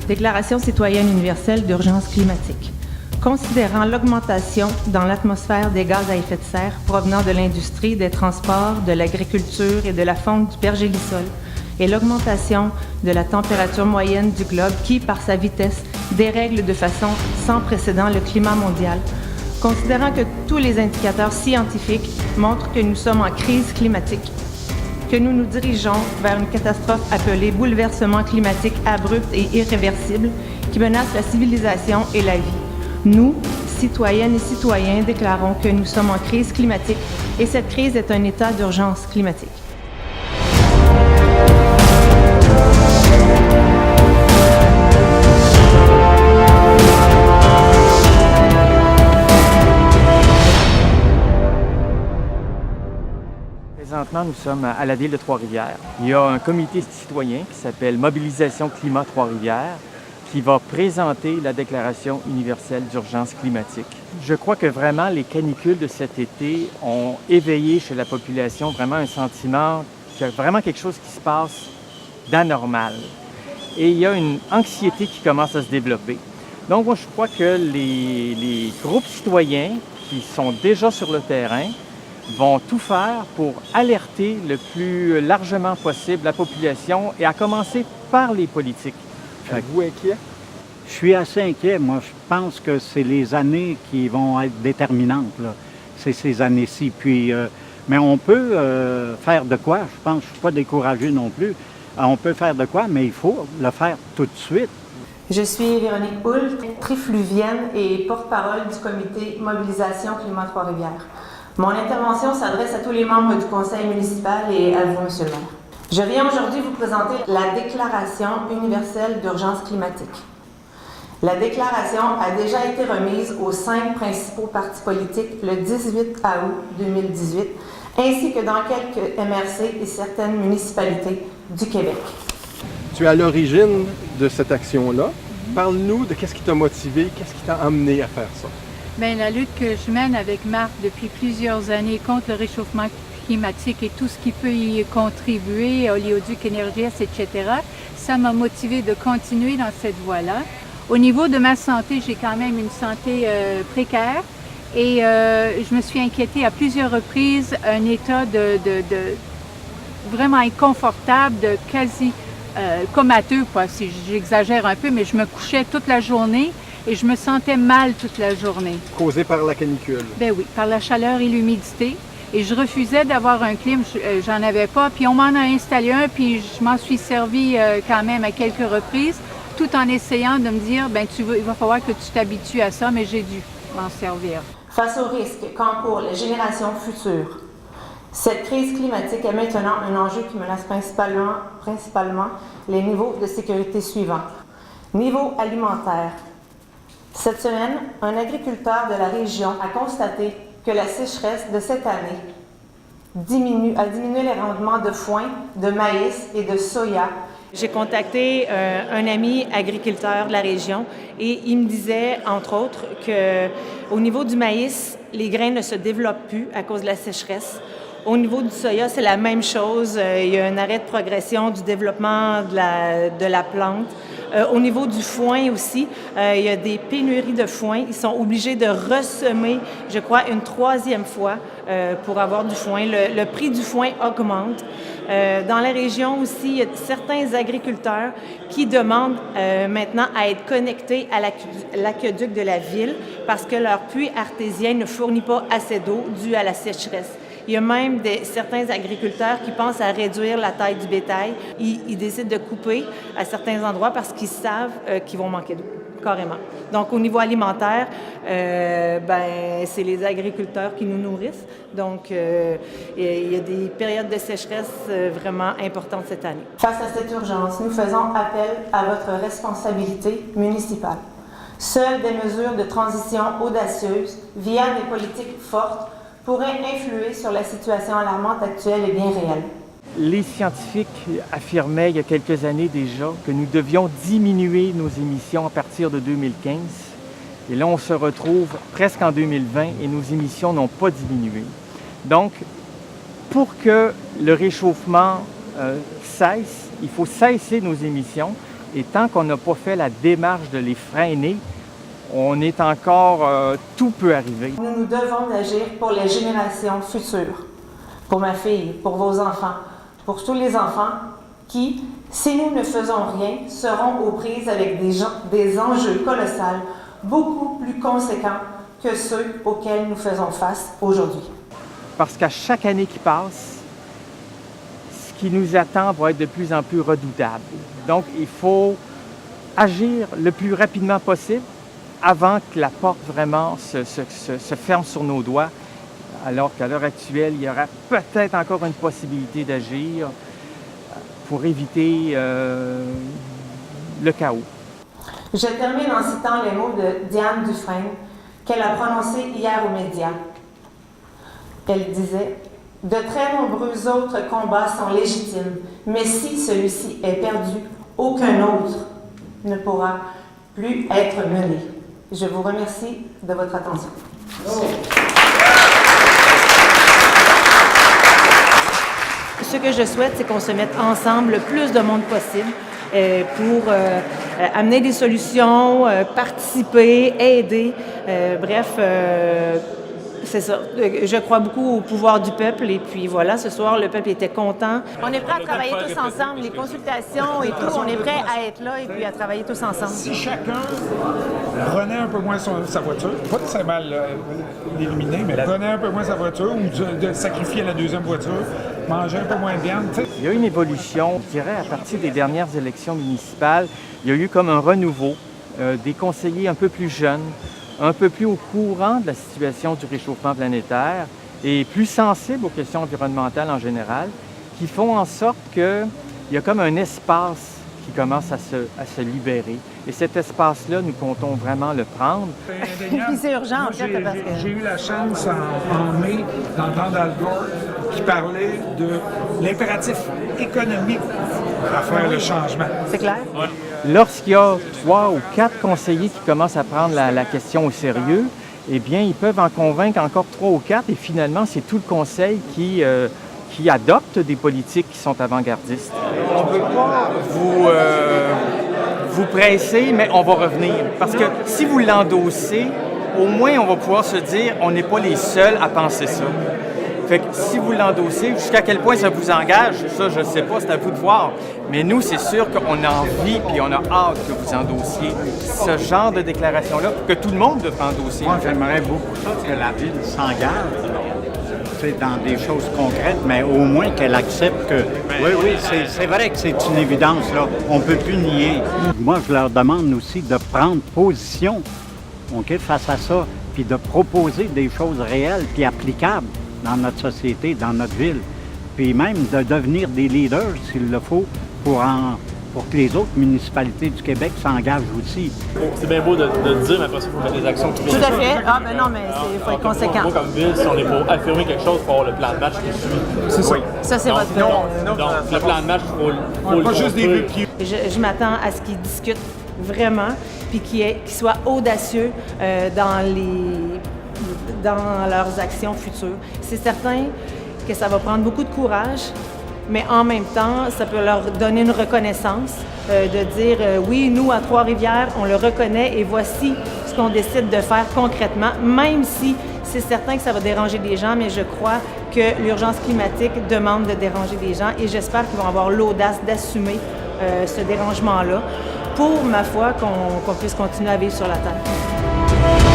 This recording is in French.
Déclaration citoyenne universelle d'urgence climatique. Considérant l'augmentation dans l'atmosphère des gaz à effet de serre provenant de l'industrie, des transports, de l'agriculture et de la fonte du pergélisol, et l'augmentation de la température moyenne du globe qui, par sa vitesse, dérègle de façon sans précédent le climat mondial, considérant que tous les indicateurs scientifiques montrent que nous sommes en crise climatique, que nous nous dirigeons vers une catastrophe appelée bouleversement climatique abrupt et irréversible qui menace la civilisation et la vie. Nous, citoyennes et citoyens, déclarons que nous sommes en crise climatique et cette crise est un état d'urgence climatique. Présentement, nous sommes à la ville de Trois-Rivières. Il y a un comité citoyen qui s'appelle Mobilisation Climat Trois-Rivières qui va présenter la Déclaration universelle d'urgence climatique. Je crois que vraiment les canicules de cet été ont éveillé chez la population vraiment un sentiment qu'il y a vraiment quelque chose qui se passe d'anormal. Et il y a une anxiété qui commence à se développer. Donc moi, je crois que les groupes citoyens qui sont déjà sur le terrain vont tout faire pour alerter le plus largement possible la population et à commencer par les politiques. Êtes-vous inquiet? Je suis assez inquiet. Moi, je pense que c'est les années qui vont être déterminantes, là. C'est ces années-ci. Puis, mais on peut faire de quoi? Je pense que je ne suis pas découragé non plus. On peut faire de quoi, mais il faut le faire tout de suite. Je suis Véronique Poul, trifluvienne et porte-parole du comité Mobilisation Climat Trois-Rivières. Mon intervention s'adresse à tous les membres du conseil municipal et à vous, M. le maire. Je viens aujourd'hui vous présenter la Déclaration universelle d'urgence climatique. La déclaration a déjà été remise aux 5 principaux partis politiques le 18 août 2018, ainsi que dans quelques MRC et certaines municipalités du Québec. Tu es à l'origine de cette action-là. Parle-nous de qu'est-ce qui t'a motivé, qu'est-ce qui t'a amené à faire ça. Bien, la lutte que je mène avec Marc depuis plusieurs années contre le réchauffement climatique et tout ce qui peut y contribuer, Oléoduc Énergie, etc., ça m'a motivé de continuer dans cette voie-là. Au niveau de ma santé, j'ai quand même une santé précaire et je me suis inquiétée à plusieurs reprises, un état de vraiment inconfortable, de quasi comateux, quoi, si j'exagère un peu, mais je me couchais toute la journée et je me sentais mal toute la journée. Causé par la canicule? Ben oui, par la chaleur et l'humidité. Et je refusais d'avoir un clim, j'en avais pas. Puis on m'en a installé un, puis je m'en suis servi quand même à quelques reprises, tout en essayant de me dire, ben il va falloir que tu t'habitues à ça, mais j'ai dû m'en servir. Face aux risques qu'encourent les générations futures, cette crise climatique est maintenant un enjeu qui menace principalement les niveaux de sécurité suivants. Niveau alimentaire. Cette semaine, un agriculteur de la région a constaté que la sécheresse de cette année a diminué les rendements de foin, de maïs et de soya. J'ai contacté un ami agriculteur de la région et il me disait, entre autres, qu'au niveau du maïs, les grains ne se développent plus à cause de la sécheresse. Au niveau du soya, c'est la même chose. Il y a un arrêt de progression du développement de la plante. Au niveau du foin aussi, il y a des pénuries de foin. Ils sont obligés de ressemer, je crois, une 3e fois pour avoir du foin. Le prix du foin augmente. Dans la région aussi, il y a certains agriculteurs qui demandent maintenant à être connectés à l'aqueduc de la ville parce que leur puits artésien ne fournit pas assez d'eau due à la sécheresse. Il y a même certains agriculteurs qui pensent à réduire la taille du bétail. Ils décident de couper à certains endroits parce qu'ils savent qu'ils vont manquer d'eau, carrément. Donc, au niveau alimentaire, c'est les agriculteurs qui nous nourrissent. Donc, il y a des périodes de sécheresse vraiment importantes cette année. Face à cette urgence, nous faisons appel à votre responsabilité municipale. Seules des mesures de transition audacieuses, via des politiques fortes, pourrait influer sur la situation alarmante actuelle et bien réelle. Les scientifiques affirmaient il y a quelques années déjà que nous devions diminuer nos émissions à partir de 2015. Et là, on se retrouve presque en 2020 et nos émissions n'ont pas diminué. Donc, pour que le réchauffement cesse, il faut cesser nos émissions Et tant qu'on n'a pas fait la démarche de les freiner, on est encore... tout peut arriver. Nous devons agir pour les générations futures, pour ma fille, pour vos enfants, pour tous les enfants qui, si nous ne faisons rien, seront aux prises avec des enjeux colossaux, beaucoup plus conséquents que ceux auxquels nous faisons face aujourd'hui. Parce qu'à chaque année qui passe, ce qui nous attend va être de plus en plus redoutable. Donc, il faut agir le plus rapidement possible avant que la porte vraiment se ferme sur nos doigts, alors qu'à l'heure actuelle, il y aura peut-être encore une possibilité d'agir pour éviter le chaos. Je termine en citant les mots de Diane Dufresne qu'elle a prononcés hier aux médias. Elle disait « De très nombreux autres combats sont légitimes, mais si celui-ci est perdu, aucun autre ne pourra plus être mené. » Je vous remercie de votre attention. Ce que je souhaite, c'est qu'on se mette ensemble le plus de monde possible pour amener des solutions, participer, aider. Bref, c'est ça. Je crois beaucoup au pouvoir du peuple et puis voilà, ce soir, le peuple était content. On est prêts à travailler tous ensemble, les consultations et tout, on est prêts à être là et puis à travailler tous ensemble. Si chacun prenait un peu moins sa voiture, pas nécessairement l'éliminer, mais prenait un peu moins sa voiture ou de sacrifier la deuxième voiture, manger un peu moins de viande. T'sais. Il y a eu une évolution, je dirais, à partir des dernières élections municipales. Il y a eu comme un renouveau, des conseillers un peu plus jeunes, un peu plus au courant de la situation du réchauffement planétaire et plus sensibles aux questions environnementales en général, qui font en sorte qu'il y a comme un espace qui commence à se libérer. Et cet espace-là, nous comptons vraiment le prendre. Puis c'est urgent, en fait, parce que... J'ai eu la chance en mai d'entendre Al Gore qui parlait de l'impératif économique à faire le changement. C'est clair? Ouais. Lorsqu'il y a 3 ou 4 conseillers qui commencent à prendre la question au sérieux, eh bien, ils peuvent en convaincre encore 3 ou 4 et finalement, c'est tout le conseil qui adopte des politiques qui sont avant-gardistes. On ne peut pas vous presser, mais on va revenir. Parce que si vous l'endossez, au moins, on va pouvoir se dire on n'est pas les seuls à penser ça. Fait que si vous l'endossez, jusqu'à quel point ça vous engage, ça, je ne sais pas, c'est à vous de voir. Mais nous, c'est sûr qu'on a envie puis on a hâte que vous endossiez ce genre de déclaration-là, que tout le monde devrait endosser. Moi, j'aimerais beaucoup ça, que la Ville s'engage dans des choses concrètes, mais au moins qu'elle accepte que... Oui, c'est vrai que c'est une évidence, là. On ne peut plus nier. Moi, je leur demande aussi de prendre position, OK, face à ça, puis de proposer des choses réelles puis applicables dans notre société, dans notre ville, puis même de devenir des leaders, s'il le faut, pour que les autres municipalités du Québec s'engagent aussi. C'est bien beau de le dire, mais après ça, il faut mettre des actions qui Tout à fait. Ah, ben non, mais il faut être conséquent. Moi, comme ville, si on est pour affirmer quelque chose, il faut avoir le plan de match qui suit. C'est ça. Oui. Ça, c'est votre... Donc, le plan de match, il faut Pas juste des buts qui... Je m'attends à ce qu'ils discutent vraiment, puis qu'ils soient audacieux dans leurs actions futures. C'est certain que ça va prendre beaucoup de courage, mais en même temps, ça peut leur donner une reconnaissance de dire oui, nous, à Trois-Rivières, on le reconnaît et voici ce qu'on décide de faire concrètement, même si c'est certain que ça va déranger des gens, mais je crois que l'urgence climatique demande de déranger des gens et j'espère qu'ils vont avoir l'audace d'assumer ce dérangement-là pour, ma foi, qu'on puisse continuer à vivre sur la Terre.